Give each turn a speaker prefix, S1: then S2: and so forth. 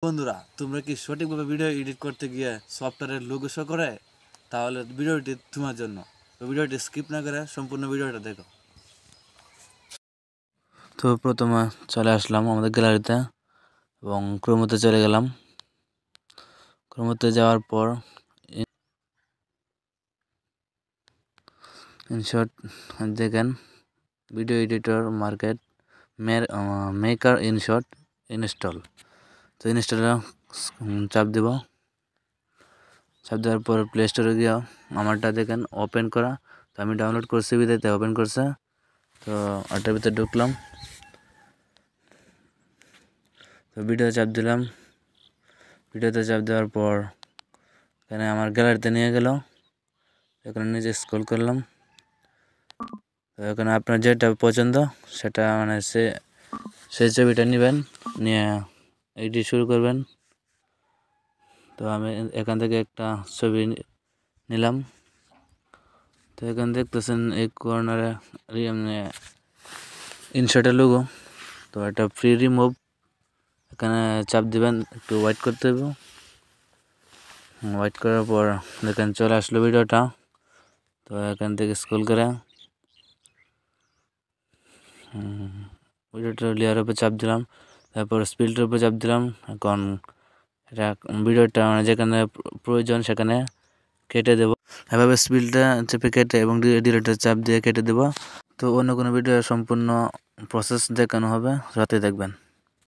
S1: বন্ধুরা, তোমরা কি সঠিকভাবে ভিডিও এডিট করতে গিয়ে সফটওয়্যারের লোগো শো করে? তাহলে ভিডিওটি তোমার জন্য। তো ভিডিওটি স্কিপ না করে সম্পূর্ণ ভিডিওটা দেখো। তো প্রথমে চলে আসলাম আমাদের গ্যালারিতে এবং ক্রোমোতে চলে গেলাম। ক্রোমোতে যাওয়ার পর ইনশর্ট দেখেন video editor market maker InShot install. তো ইনস্টলে চাপ দেব। চাপ দেওয়ার পর প্লে স্টোরে গিয়ে আমারটা দেখেন ওপেন করা। তো আমি ডাউনলোড করছি বিদায়তে ওপেন করছে। তো ওটার ভিতরে ঢুকলাম। তো ভিডিও চাপ দিলাম। ভিডিওতে চাপ দেওয়ার পর এখানে আমার গ্যালারিতে নিয়ে গেল। এখানে নিচে স্ক্রল করলাম। তো এখানে আপনার যেটা পছন্দ সেটা মানে সেই ছবিটা নেবেন, নিয়ে এডিট শুরু করবেন। তো আমি এখান থেকে একটা ছবি নিলাম। তো এখানে দেখতেছেন এই কর্নারে ইনশর্টের লোগো। তো এটা ফ্রি রিমুভ, এখানে চাপ দিবেন, একটু ওয়েট করতে হবে। ওয়েট করার পর দেখেন চলে আসলো ভিডিওটা। তো এখান থেকে স্ক্রল করে ভিডিওটা লেয়ারের উপর চাপ দিলাম, তারপর স্পিডের উপর চাপ দিলাম। এখন এটা ভিডিওটা মানে যেখানে প্রয়োজন সেখানে কেটে দেব। এভাবে স্পিডটা চেপে কেটে এবং ডিলিটের চাপ দিয়ে কেটে দেব। তো অন্য কোনো ভিডিও সম্পূর্ণ প্রসেস দেখানো হবে, রাতে দেখবেন।